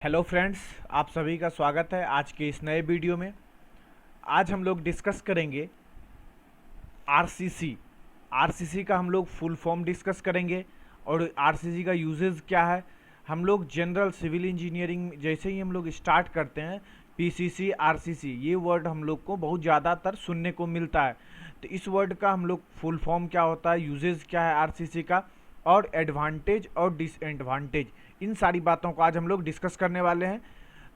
Hello friends, आप सभी का स्वागत है आज के इस नए वीडियो में। आज हम लोग डिस्कस करेंगे आरसीसी। आरसीसी का हम लोग फुल फॉर्म डिस्कस करेंगे और आरसीसी का यूजेस क्या है। हम लोग जनरल सिविल इंजीनियरिंग जैसे ही हम लोग स्टार्ट करते हैं, पीसीसी आरसीसी ये वर्ड हम लोग को बहुत ज़्यादातर सुनने को मिलता है। तो इस वर्ड का हम लोग फुल फॉर्म क्या होता है, यूजेस क्या है आरसीसी का, और एडवांटेज और डिसएडवांटेज, इन सारी बातों को आज हम लोग डिस्कस करने वाले हैं।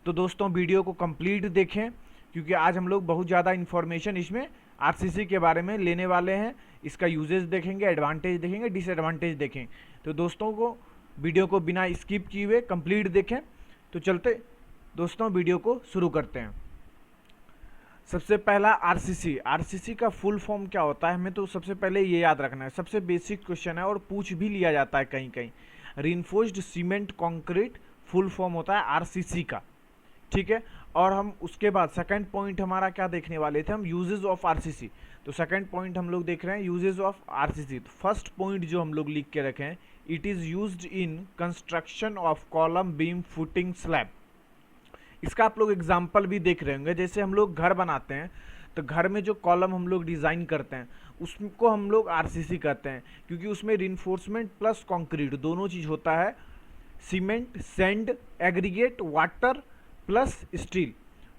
तो दोस्तों वीडियो को कंप्लीट देखें, क्योंकि आज हम लोग बहुत ज़्यादा इन्फॉर्मेशन इसमें आरसीसी के बारे में लेने वाले हैं। इसका यूजेस देखेंगे, एडवांटेज देखेंगे, डिसएडवांटेज देखें। तो दोस्तों को वीडियो को बिना स्किप किए हुए कंप्लीट देखें। तो चलते दोस्तों वीडियो को शुरू करते हैं। सबसे पहला आरसीसी। आरसीसी का फुल फॉर्म क्या होता है, हमें तो सबसे पहले ये याद रखना है। सबसे बेसिक क्वेश्चन है और पूछ भी लिया जाता है कहीं कहीं। Reinforced cement concrete full form होता है आरसीसी का, ठीक है। और हम उसके बाद सेकंड पॉइंट हमारा क्या देखने वाले थे, हम यूजेस ऑफ आरसीसी। तो सेकंड पॉइंट हम लोग देख रहे हैं यूजेस ऑफ आरसीसी। तो फर्स्ट पॉइंट जो हम लोग लिख के रखे हैं, it is used in construction of column beam footing slab. इसका आप लोग एग्जाम्पल भी देख रहे होंगे। जैसे हम लोग घर बनाते हैं तो घर में जो कॉलम हम लोग डिज़ाइन करते हैं उसको हम लोग आरसीसी कहते हैं, क्योंकि उसमें रिइंफोर्समेंट प्लस कंक्रीट दोनों चीज़ होता है। Cement, sand, aggregate, water plus steel,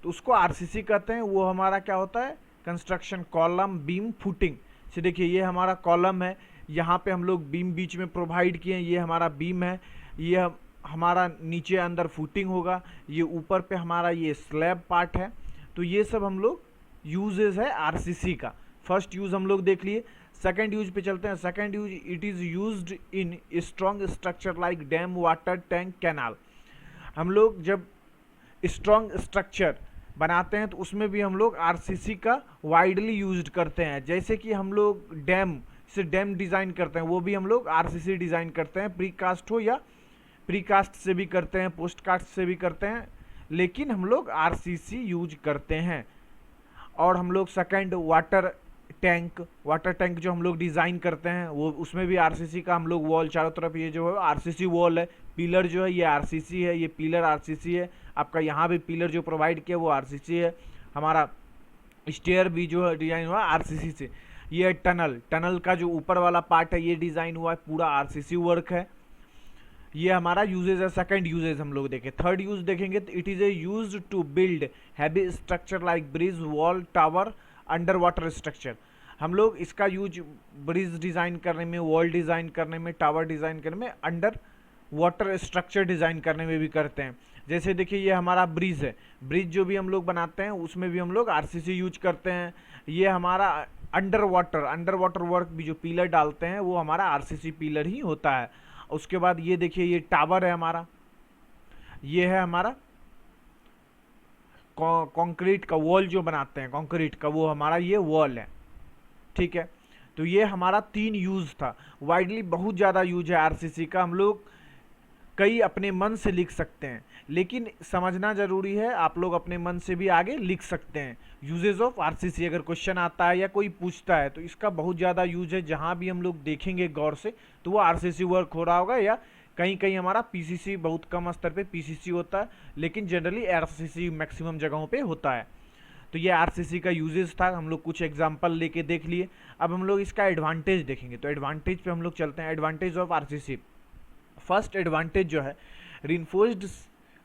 तो उसको आरसीसी कहते हैं। वो हमारा क्या होता है, कंस्ट्रक्शन कॉलम बीम फुटिंग से। देखिए ये हमारा कॉलम है, यहाँ पे हम लोग बीम बीच में प्रोवाइड किए हैं, ये हमारा बीम है, ये हमारा नीचे अंदर फुटिंग होगा, ये ऊपर पे हमारा ये स्लैब पार्ट है। तो ये सब हम लोग यूजेस है आरसीसी का। फर्स्ट यूज हम लोग देख लिए। सेकंड यूज पे चलते हैं। Second use, it is used in strong structure like damn, water tank, canal. हम लोग जब स्ट्रॉन्ग स्ट्रक्चर बनाते हैं तो उसमें भी हम लोग आरसीसी का वाइडली यूज्ड करते हैं। जैसे कि हम लोग डैम से डैम डिज़ाइन करते हैं, वो भी हम लोग आरसीसी डिज़ाइन करते हैं, प्रीकास्ट हो या प्रीकास्ट से भी करते हैं, पोस्ट कास्ट से भी करते हैं, लेकिन हम लोग आरसीसी यूज करते हैं। और हम लोग सेकंड वाटर टैंक जो हम लोग डिज़ाइन करते हैं वो उसमें भी आरसीसी का हम लोग वॉल चारों तरफ, ये जो है आरसीसी वॉल है। पिलर जो है ये आरसीसी है, ये पिलर आरसीसी है। आपका यहाँ भी पिलर जो प्रोवाइड किया वो आरसीसी है। हमारा स्टेयर भी जो है डिज़ाइन हुआ आरसीसी से। ये टनल का जो ऊपर वाला पार्ट है ये डिज़ाइन हुआ है, पूरा आरसीसी वर्क है। ये हमारा यूजेज है। सेकंड यूजेज हम लोग देखें। थर्ड यूज देखेंगे तो it is a use to build heavy structure like bridge, wall, tower, under water structure. हम लोग इसका यूज ब्रिज डिज़ाइन करने में, वॉल डिज़ाइन करने में, टावर डिज़ाइन करने में, अंडर वाटर स्ट्रक्चर डिज़ाइन करने में भी करते हैं। जैसे देखिए ये हमारा ब्रिज है, ब्रिज जो भी हम लोग बनाते हैं उसमें भी हम लोग आरसीसी यूज करते हैं। ये हमारा अंडर वाटर वर्क भी जो पिलर डालते हैं वो हमारा आरसीसी पिलर ही होता है। उसके बाद ये देखिए ये टावर है हमारा, ये है हमारा कंक्रीट का वॉल जो बनाते हैं कंक्रीट का, वो हमारा ये वॉल है, ठीक है। तो ये हमारा 3 यूज था। वाइडली बहुत ज़्यादा यूज है आरसीसी का। हम लोग कई अपने मन से लिख सकते हैं, लेकिन समझना जरूरी है, आप लोग अपने मन से भी आगे लिख सकते हैं। यूजेज ऑफ आरसीसी अगर क्वेश्चन आता है या कोई पूछता है तो इसका बहुत ज़्यादा यूज है। जहाँ भी हम लोग देखेंगे गौर से तो वो आरसीसी वर्क हो रहा होगा, या कहीं कहीं हमारा पीसीसी, बहुत कम स्तर पे पीसीसी होता है, लेकिन जनरली आरसीसी मैक्सिमम जगहों पे होता है। तो ये आरसीसी का यूजेस था, हम लोग कुछ एग्जांपल लेके देख लिए। अब हम लोग इसका एडवांटेज देखेंगे। तो एडवांटेज पे हम लोग चलते हैं। Advantage of RCC. First advantage जो है, reinforced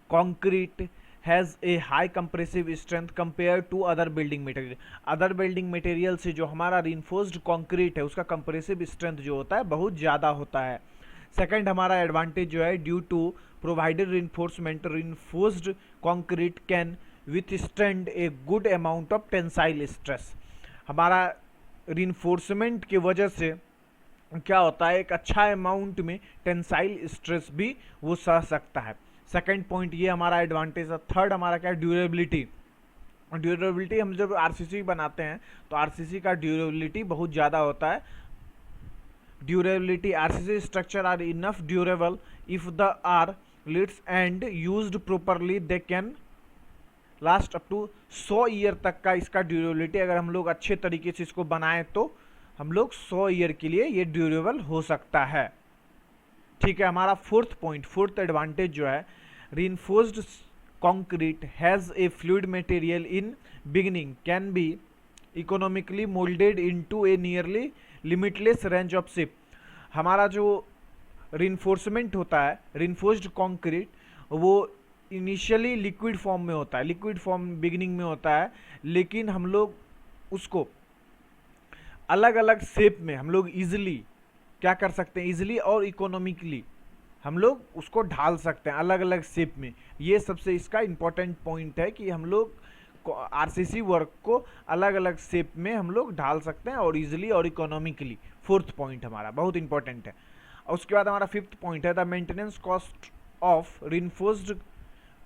concrete has a high compressive strength compare to other building material. Other building material से जो हमारा रिइंफोर्स्ड कंक्रीट है उसका कंप्रेसिव स्ट्रेंथ जो होता है बहुत ज़्यादा होता है। सेकंड हमारा एडवांटेज जो है, due to provided reinforcement, reinforced concrete can withstand a good amount of tensile stress. हमारा रिइंफोर्समेंट की वजह से क्या होता है, एक अच्छा अमाउंट में टेंसाइल स्ट्रेस भी वो सह सकता है। सेकंड पॉइंट ये हमारा एडवांटेज है। थर्ड हमारा क्या है, ड्यूरेबिलिटी। ड्यूरेबिलिटी, हम जब आरसीसी बनाते हैं तो आरसीसी का ड्यूरेबिलिटी बहुत ज़्यादा होता है। Durability, RCC structure are enough durable if the are lits and used properly they can last up to 100 year तक का इसका ड्यूरेबिलिटी। अगर हम लोग अच्छे तरीके से इसको बनाएं तो हम लोग 100 ईयर के लिए ये ड्यूरेबल हो सकता है, ठीक है। हमारा फोर्थ पॉइंट, फोर्थ एडवांटेज जो है, reinforced concrete has a fluid material in beginning can be economically molded into a nearly limitless range of shape। हमारा जो reinforcement होता है, reinforced concrete, वो इनिशियली लिक्विड फॉर्म में होता है, लिक्विड फॉर्म बिगिनिंग में होता है, लेकिन हम लोग उसको अलग अलग शेप में हम लोग इजिली क्या कर सकते हैं, इजिली और इकोनॉमिकली हम लोग उसको ढाल सकते हैं अलग अलग शेप में। ये सबसे इसका इम्पोर्टेंट पॉइंट है कि हम लोग आरसीसी वर्क को अलग अलग शेप में हम लोग ढाल सकते हैं और इजिली और इकोनॉमिकली। फोर्थ पॉइंट हमारा बहुत इंपॉर्टेंट है। और उसके बाद हमारा फिफ्थ पॉइंट है the maintenance cost of reinforced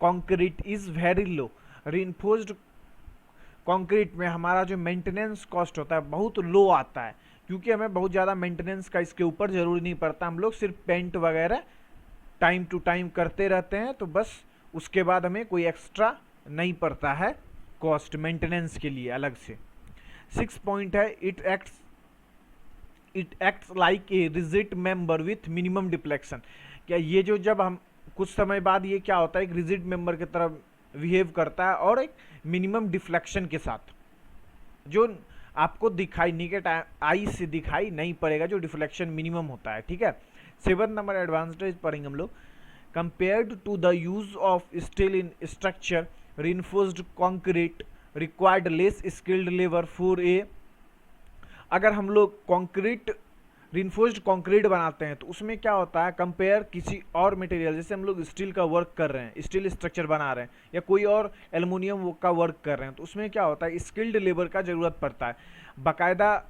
concrete is very low. Reinforced concrete में हमारा जो मेंटेनेंस कॉस्ट होता है बहुत लो आता है, क्योंकि हमें बहुत ज़्यादा मेंटेनेंस का इसके ऊपर ज़रूरी नहीं पड़ता। हम लोग सिर्फ पेंट वगैरह टाइम टू टाइम करते रहते हैं, तो बस उसके बाद हमें कोई एक्स्ट्रा नहीं पड़ता है कॉस्ट मेंटेनेंस के लिए अलग से। 6 पॉइंट है it acts like a rigid member with minimum deflection. क्या ये जो जब हम कुछ समय बाद ये क्या होता है, एक रिजिड मेंबर की तरह बिहेव करता है और एक मिनिमम डिफ्लेक्शन के साथ, जो आपको दिखाई निकेट आई से दिखाई नहीं पड़ेगा, जो डिफ्लेक्शन मिनिमम होता है। ठीक है। 7 नंबर एडवांटेज पढ़ेंगे हम लोग। Compared to the use of steel in structure reinforced concrete required less skilled labour for a. अगर हम लोग कंक्रीट रिइंफोर्स्ड कंक्रीट बनाते हैं तो उसमें क्या होता है, कंपेयर किसी और मटेरियल, जैसे हम लोग स्टील का वर्क कर रहे हैं, स्टील स्ट्रक्चर बना रहे हैं या कोई और एल्युमिनियम का वर्क कर रहे हैं, तो उसमें क्या होता है स्किल्ड लेबर का ज़रूरत पड़ता है। बाकायदा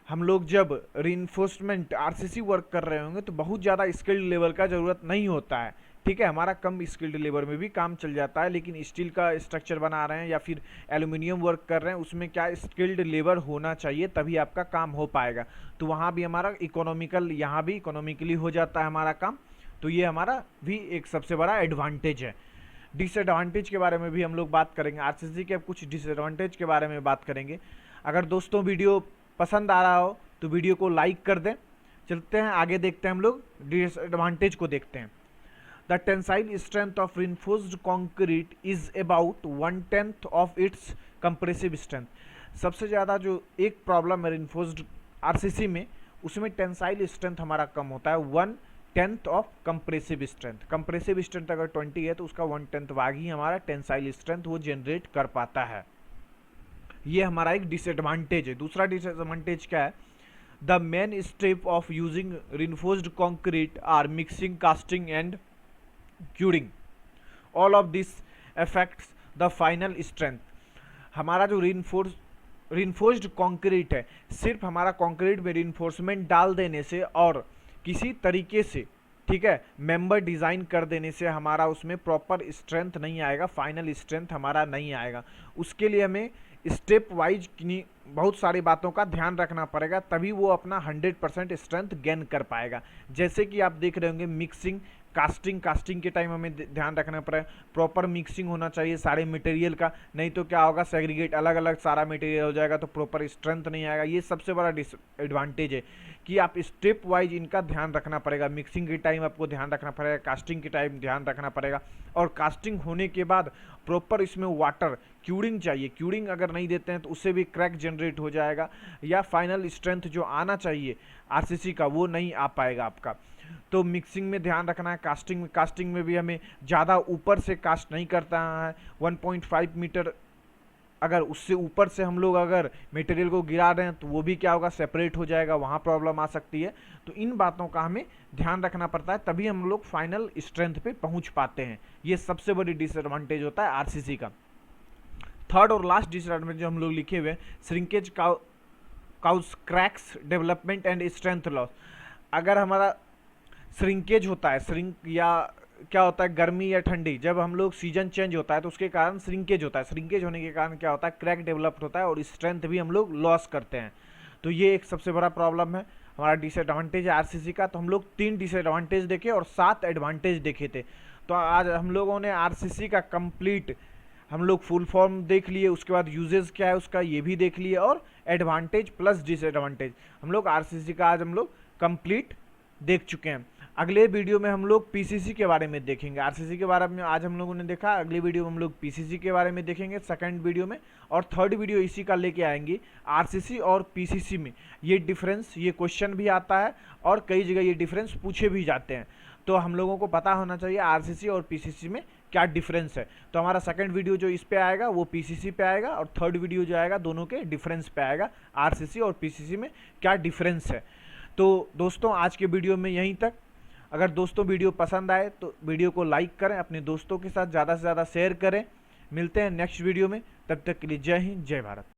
हम लोग जब रिइंफोर्समेंट आरसीसी वर्क कर रहे होंगे तो बहुत ज़्यादा स्किल्ड लेबर का ज़रूरत नहीं होता है। ठीक है, हमारा कम स्किल्ड लेबर में भी काम चल जाता है। लेकिन स्टील का स्ट्रक्चर बना रहे हैं या फिर एल्युमिनियम वर्क कर रहे हैं, उसमें क्या स्किल्ड लेबर होना चाहिए, तभी आपका काम हो पाएगा। तो वहाँ भी हमारा इकोनॉमिकल, यहाँ भी इकोनॉमिकली हो जाता है हमारा काम। तो ये हमारा भी एक सबसे बड़ा एडवांटेज है। डिसएडवांटेज के बारे में भी हम लोग बात करेंगे, आरसीसी के कुछ डिसएडवांटेज के बारे में बात करेंगे। अगर दोस्तों वीडियो पसंद आ रहा हो तो वीडियो को लाइक कर दें। चलते हैं आगे, देखते हैं हम लोग डिसएडवांटेज को देखते हैं। The tensile strength of reinforced concrete is about 1/10 of its compressive strength। सबसे ज़्यादा जो एक प्रॉब्लम है reinforced आरसीसी में, उसमें टेंसाइल स्ट्रेंथ हमारा कम होता है 1/10 of compressive strength. Compressive strength अगर 20 है तो उसका 1/10 भाग ही हमारा टेंसाइल स्ट्रेंथ वो जनरेट कर पाता है। ये हमारा एक डिसएडवांटेज है। दूसरा डिसएडवांटेज क्या है, the main step of using reinforced concrete are mixing, casting and curing. All of this affects the final strength. हमारा जो रिइंफोर्स्ड कंक्रीट है, सिर्फ हमारा कंक्रीट में रिइंफोर्समेंट डाल देने से और किसी तरीके से, ठीक है, मेंबर डिज़ाइन कर देने से हमारा उसमें प्रॉपर स्ट्रेंथ नहीं आएगा, फाइनल स्ट्रेंथ हमारा नहीं आएगा। उसके लिए हमें स्टेप वाइज बहुत सारी बातों का ध्यान रखना पड़ेगा, तभी वो अपना 100% स्ट्रेंथ गेन कर पाएगा। जैसे कि आप देख रहे होंगे मिक्सिंग, कास्टिंग के टाइम हमें ध्यान रखना पड़ेगा, प्रॉपर मिक्सिंग होना चाहिए सारे मटेरियल का, नहीं तो क्या होगा सेग्रीगेट अलग अलग सारा मटेरियल हो जाएगा तो प्रॉपर स्ट्रेंथ नहीं आएगा। ये सबसे बड़ा डिसएडवांटेज है कि आप स्टेप वाइज इनका ध्यान रखना पड़ेगा। मिक्सिंग के टाइम आपको ध्यान रखना पड़ेगा, कास्टिंग के टाइम ध्यान रखना पड़ेगा, और कास्टिंग होने के बाद प्रॉपर इसमें वाटर क्यूरिंग चाहिए। क्यूरिंग अगर नहीं देते हैं तो उससे भी क्रैक जनरेट हो जाएगा, या फाइनल स्ट्रेंथ जो आना चाहिए आरसीसी का वो नहीं आ पाएगा आपका। तो मिक्सिंग में ध्यान रखना है। कास्टिंग में भी हमें ज़्यादा ऊपर से कास्ट नहीं करता है। 1.5 मीटर अगर उससे ऊपर से हम लोग अगर मटेरियल को गिरा रहे हैं तो वो भी क्या होगा, सेपरेट हो जाएगा, वहाँ प्रॉब्लम आ सकती है। तो इन बातों का हमें ध्यान रखना पड़ता है, तभी हम लोग फाइनल स्ट्रेंथ पे पहुँच पाते हैं। ये सबसे बड़ी डिसएडवांटेज होता है आरसीसी का। थर्ड और लास्ट डिसएडवांटेज जो हम लोग लिखे हुए हैं, shrinkage cause cracks development and strength loss. अगर हमारा श्रिंकेज होता है, श्रिंक या क्या होता है, गर्मी या ठंडी, जब हम लोग सीजन चेंज होता है तो उसके कारण श्रिंकेज होता है। श्रिंकेज होने के कारण क्या होता है, क्रैक डेवलप्ड होता है और स्ट्रेंथ भी हम लोग लॉस करते हैं। तो ये एक सबसे बड़ा प्रॉब्लम है, हमारा डिसएडवांटेज है आरसीसी का। तो हम लोग 3 डिसएडवांटेज देखे और 7 एडवांटेज देखे थे। तो आज हम लोगों ने आरसीसी का कंप्लीट हम लोग फुल फॉर्म देख लिए, उसके बाद यूजेस क्या है उसका ये भी देख लिए, और एडवांटेज प्लस डिसएडवांटेज हम लोग आरसीसी का आज हम लोग कंप्लीट देख चुके हैं। अगले वीडियो में हम लोग पीसीसी के बारे में देखेंगे। आरसीसी के बारे में आज हम लोगों ने देखा, अगली वीडियो में हम लोग पीसीसी के बारे में देखेंगे सेकंड वीडियो में, और थर्ड वीडियो इसी का लेके आएंगे आरसीसी और पीसीसी में ये डिफरेंस, ये क्वेश्चन भी आता है और कई जगह ये डिफरेंस पूछे भी जाते हैं, तो हम लोगों को पता होना चाहिए आरसीसी और पीसीसी में क्या डिफरेंस है। तो हमारा सेकंड वीडियो जो इस पे आएगा वो पीसीसी पे आएगा, और थर्ड वीडियो जो आएगा दोनों के डिफरेंस पे आएगा, आरसीसी और पीसीसी में क्या डिफरेंस है। तो दोस्तों आज के वीडियो में यहीं तक। अगर दोस्तों वीडियो पसंद आए तो वीडियो को लाइक करें, अपने दोस्तों के साथ ज़्यादा से ज़्यादा शेयर करें। मिलते हैं नेक्स्ट वीडियो में, तब तक के लिए जय हिंद जय भारत।